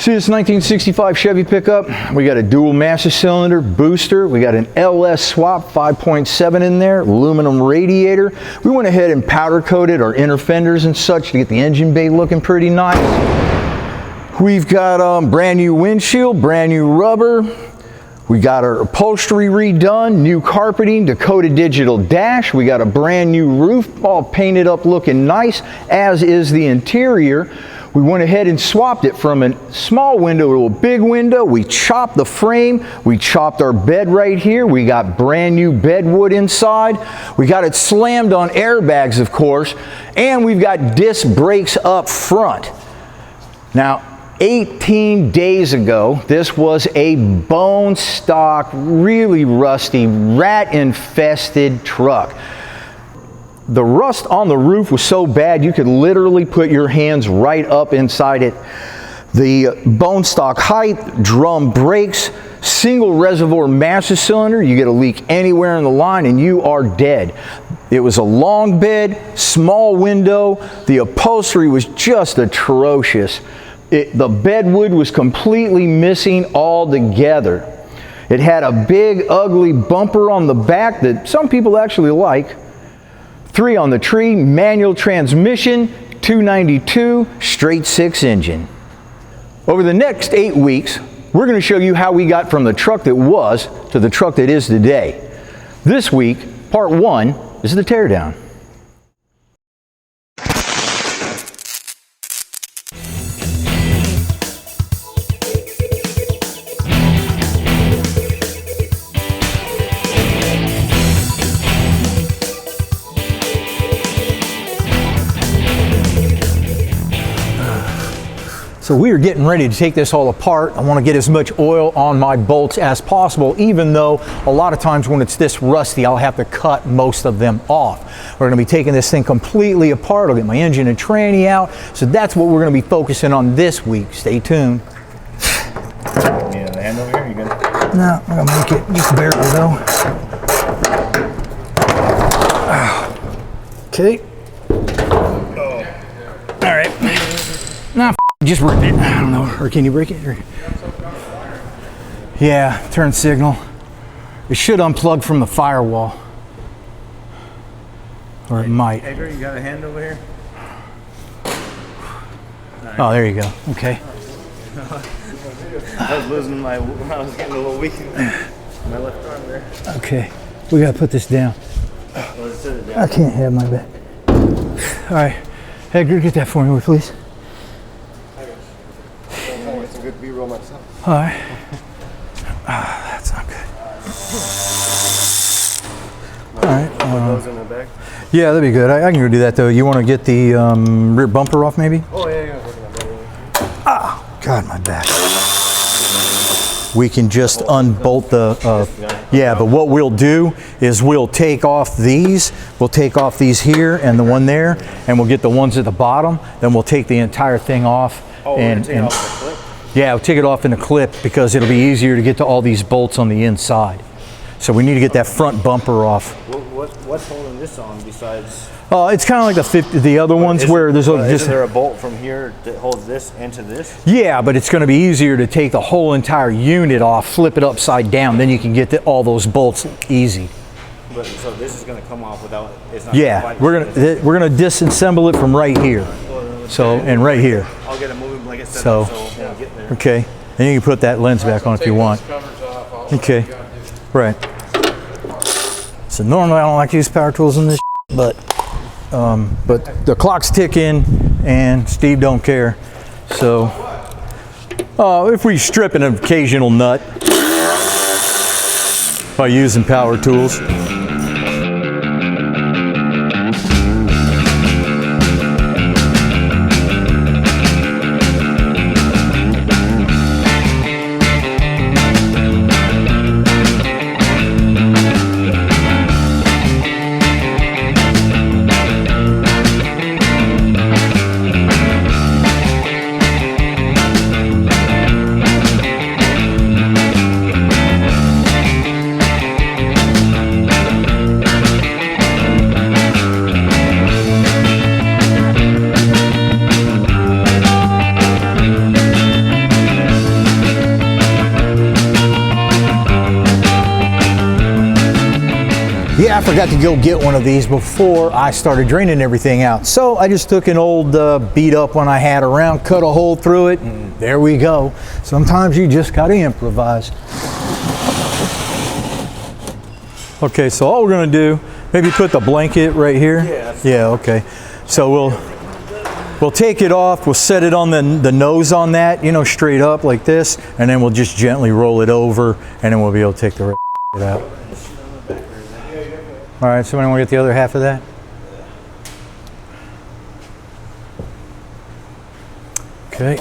See this 1965 Chevy pickup? We got a dual master cylinder booster. We got an LS swap 5.7 in there, aluminum radiator. We went ahead and powder coated our inner fenders and such to get the engine bay looking pretty nice. We've got brand new windshield, brand new rubber. We got our upholstery redone, new carpeting, Dakota digital dash. We got a brand new roof, all painted up looking nice, as is the interior. We went ahead and swapped it from a small window to a big window. We chopped the frame. We chopped our bed right here. We got brand new bedwood inside. We got it slammed on airbags, of course, and we've got disc brakes up front. Now, 18 days ago, this was a bone stock, really rusty, rat-infested truck. The rust on the roof was so bad you could literally put your hands right up inside it. The bone stock height, drum brakes, single reservoir master cylinder, you get a leak anywhere in the line and you are dead. It was a long bed, small window, the upholstery was just atrocious. The bedwood was completely missing altogether. It had a big ugly bumper on the back that some people actually like. 3 on the tree, manual transmission, 292, straight 6 engine. Over the next 8 weeks, we're going to show you how we got from the truck that was to the truck that is today. This week, part 1 is the teardown. So we are getting ready to take this all apart. I want to get as much oil on my bolts as possible, even though a lot of times when it's this rusty, I'll have to cut most of them off. We're going to be taking this thing completely apart. I'll get my engine and tranny out. So that's what we're going to be focusing on this week. Stay tuned. Yeah, the hand over here, you good? No, I'm going to make it just barely though. Okay. Oh. All right. Now, just rip it. I don't know. Or can you break it? Or... Yeah, turn signal. It should unplug from the firewall. Or it might. Edgar, you got a hand over here? Right. Oh, there you go. Okay. I was losing I was getting a little weak in my left arm there. Okay. We got to put this down. Well, sit it down. I can't have my back. All right. Edgar, get that for me, please. It's a good B-roll myself. All right. That's not good. All right. Put those in the back? Yeah, that'd be good. I can go do that though. You want to get the rear bumper off maybe? Oh, yeah. Ah, God, my back. We can just unbolt the, yeah, but what we'll do is we'll take off these. We'll take off these here and the one there, and we'll get the ones at the bottom. Then we'll take the entire thing off. Oh, and take it off the clip? Yeah, we'll take it off in the clip because it'll be easier to get to all these bolts on the inside. So we need to get that front bumper off. What's holding this on besides? It's kind of like the other ones where there's Is there a bolt from here that holds this into this? Yeah, but it's going to be easier to take the whole entire unit off, flip it upside down, then you can get all those bolts easy. But so this is going to come off without. It's not. Yeah, we're gonna disassemble it from right here. So and right here. I'll get it moving like it said. So we'll get there. okay, and you can put that lens back on if you want. Okay, right. So normally I don't like to use power tools in this, but the clock's ticking and Steve don't care. So if we strip an occasional nut by using power tools. Yeah, I forgot to go get one of these before I started draining everything out. So I just took an old beat up one I had around, cut a hole through it, and there we go. Sometimes you just gotta improvise. Okay, so all we're gonna do, maybe put the blanket right here. Yeah, okay. So we'll take it off, we'll set it on the nose on that, you know, straight up like this, and then we'll just gently roll it over, and then we'll be able to take the rest of it out. All right, somebody want to get the other half of that? Okay.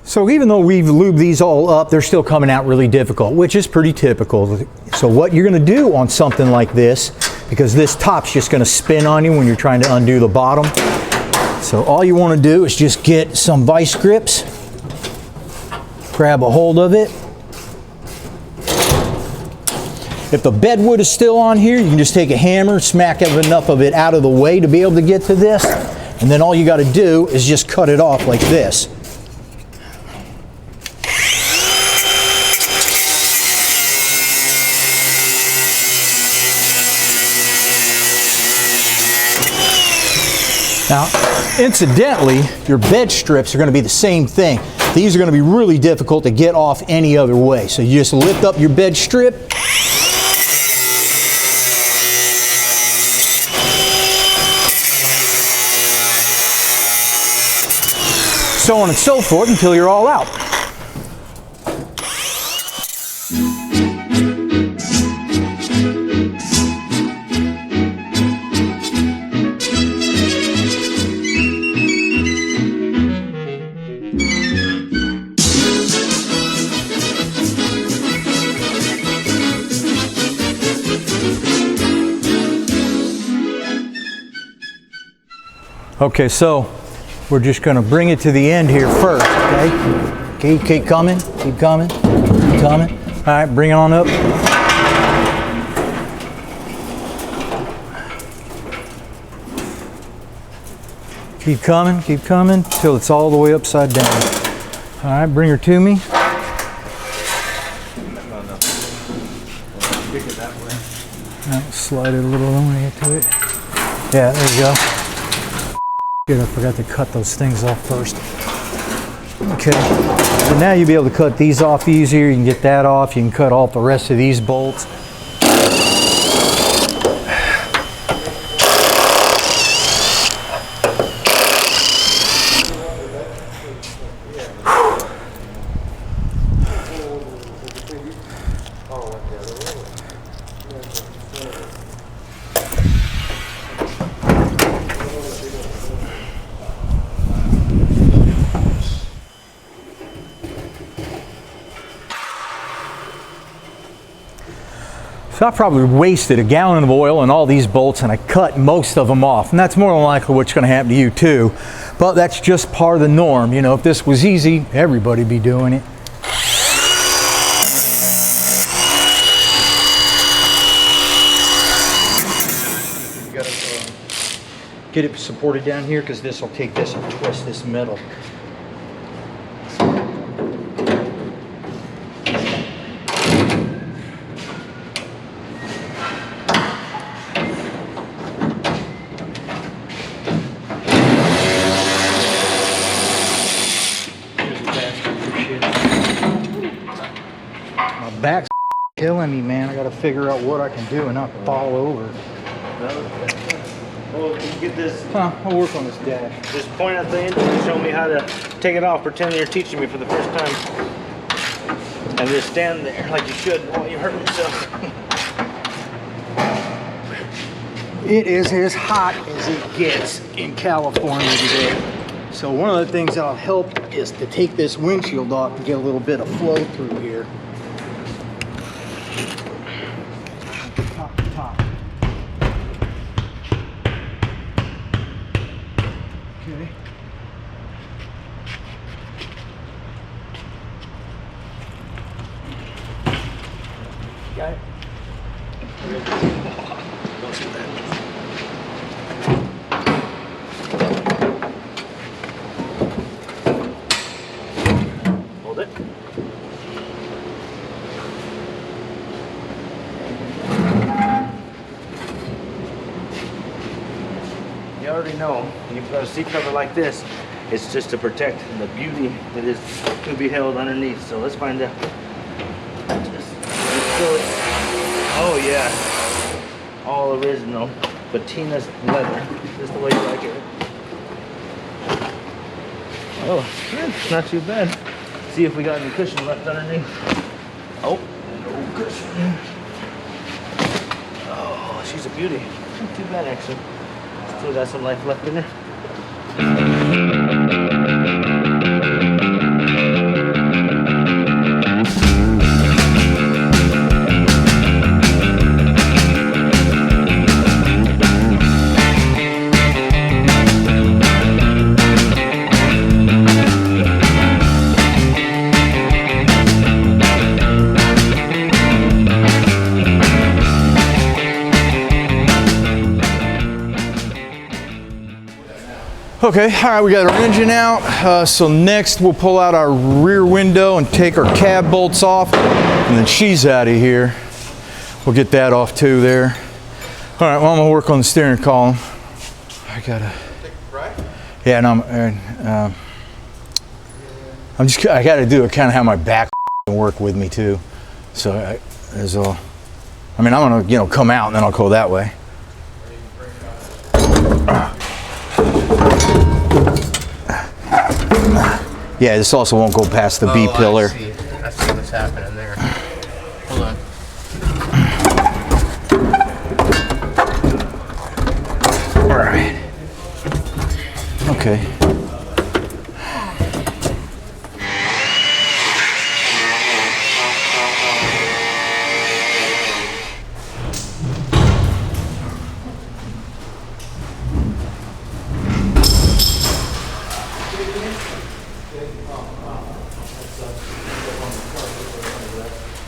So even though we've lubed these all up, they're still coming out really difficult, which is pretty typical. So what you're going to do on something like this, because this top's just going to spin on you when you're trying to undo the bottom. So all you want to do is just get some vice grips, grab a hold of it. If the bedwood is still on here, you can just take a hammer, smack enough of it out of the way to be able to get to this. And then all you got to do is just cut it off like this. Now, incidentally, your bed strips are going to be the same thing. These are going to be really difficult to get off any other way. So you just lift up your bed strip. So on and so forth until you're all out. Okay, so we're just going to bring it to the end here first, okay? Keep coming, keep coming, keep coming. All right, bring it on up. Keep coming, till it's all the way upside down. All right, bring her to me. Now, slide it a little when I get to it. Yeah, there you go. Good, I forgot to cut those things off first. Okay, so now you'll be able to cut these off easier. You can get that off. You can cut off the rest of these bolts. So I probably wasted a gallon of oil on all these bolts and I cut most of them off. And that's more than likely what's going to happen to you too. But that's just part of the norm. You know, if this was easy, everybody'd be doing it. You gotta get it supported down here because this will take this and twist this metal. Back's killing me, man. I gotta figure out what I can do and not fall over. Well, you can get this. I'll work on this dash. Just point at the engine and show me how to take it off. Pretend you're teaching me for the first time. And just stand there like you should while you hurt yourself. It is as hot as it gets in California today. So one of the things that'll help is to take this windshield off and get a little bit of flow through here. Top to top. Okay. Got it. already know, you've got a seat cover like this, it's just to protect the beauty that is to be held underneath. So let's find out. Oh yeah, all original patina's leather, just the way you like it. Oh, it's not too bad. See if we got any cushion left underneath. Oh, no cushion. Oh, she's a beauty. Not too bad actually. Still got some life left in her. Okay, all right, we got our engine out. So next we'll pull out our rear window and take our cab bolts off, and then she's out of here. We'll get that off too there. All right, well, I'm gonna work on the steering column. I gotta. Yeah, no, I gotta do it kind of how my back work with me too. So there's a. I mean, I'm gonna come out and then I'll go that way. Yeah, this also won't go past the B pillar. I see what's happening there. Hold on. All right. Okay.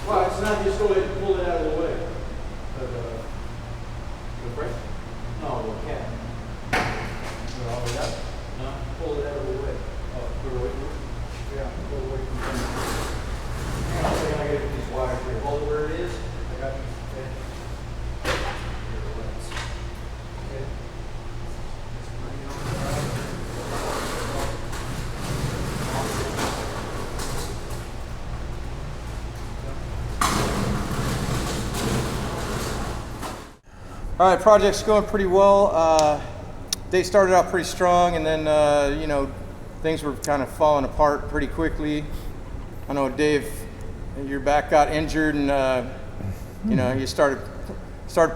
Well, it's not just go ahead and pull it out of the way. The brake? No, we can't. No, pull it out of the way. Oh, put it away from it? Yeah, pull it away from it. I gotta get these wires here. Hold it where it is. I got you. Okay. Okay. All right, project's going pretty well. They started out pretty strong, and then things were kind of falling apart pretty quickly. I know Dave, your back got injured, and you started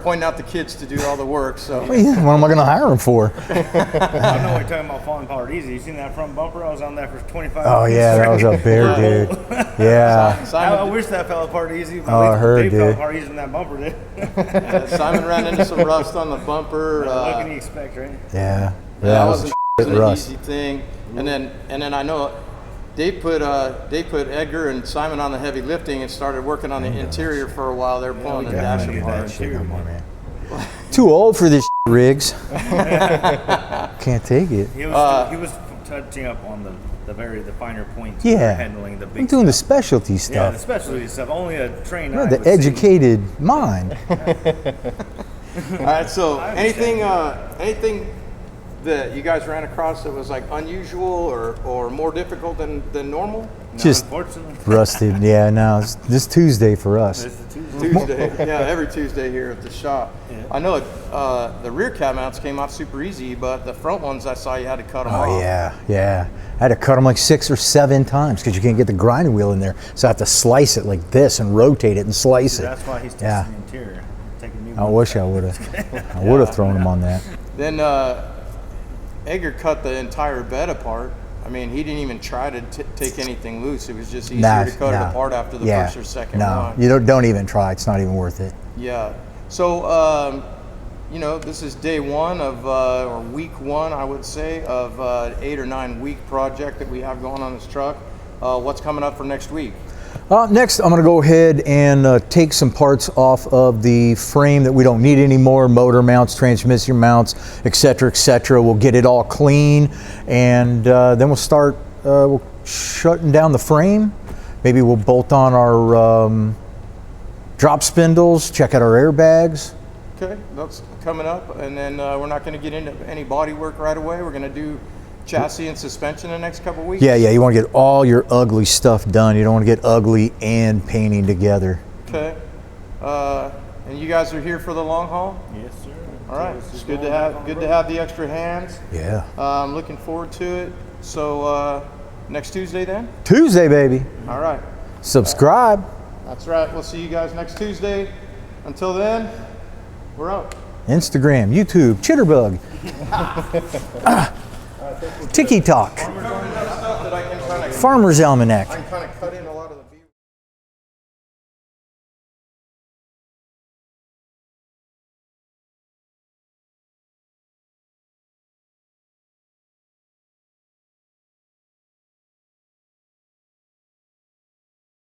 pointing out the kids to do all the work. So What am I going to hire them for? I know we're talking about falling apart easy. You seen that front bumper? I was on that for 25 Oh minutes. yeah, that was a bear, dude. Yeah. I wish that fell apart easy. But Oh, I heard, they fell dude. apart easier than that bumper did. Simon ran into some rust on the bumper. What can you expect, right? Yeah. That wasn't an rust. easy thing. And then I know they put Edgar and Simon on the heavy lifting and started working on the interior for a while. They're pulling the dash apart. Too old for this Riggs. Can't take it. He was touching up on the finer points. Yeah. Handling the big I'm doing the stuff. specialty Yeah, stuff. the specialty stuff. Only a trained eye The would see. educated mind. All right, so anything that you guys ran across that was like unusual or more difficult than normal? Just Unfortunately. rusted. Yeah, no, it's this Tuesday for us. It's the Tuesday. Tuesday, yeah, every Tuesday here at the shop. Yeah. I know the rear cab mounts came off super easy, but the front ones I saw you had to cut them off. Oh yeah. I had to cut them like 6 or 7 times because you can't get the grinding wheel in there. So I have to slice it like this and rotate it and slice it. That's why he's testing Yeah. the interior. Taking new I wish I would have. I would have thrown him on that. Then Edgar cut the entire bed apart. I mean, he didn't even try to take anything loose. It was just easier to cut it apart after the first or second run. You don't even try. It's not even worth it. Yeah. So, this is day one of, or week one, I would say, of 8 or 9 week project that we have going on this truck. What's coming up for next week? Next, I'm going to go ahead and take some parts off of the frame that we don't need anymore, motor mounts, transmission mounts, etc., etc. We'll get it all clean, and then we'll start shutting down the frame. Maybe we'll bolt on our drop spindles, check out our airbags, Okay, that's coming up, and then we're not going to get into any body work right away. We're going to do chassis and suspension the next couple weeks. Yeah, you want to get all your ugly stuff done. You don't want to get ugly and painting together. Okay. And you guys are here for the long haul? Yes, sir. All right. It's good to have the extra hands. Yeah. I'm looking forward to it. So next Tuesday then? Tuesday, baby. All right. Subscribe. That's right. We'll see you guys next Tuesday. Until then, we're out. Instagram, YouTube, Chitterbug. Tiki Talk. Stuff that I can kind of Farmer's Almanac. cut in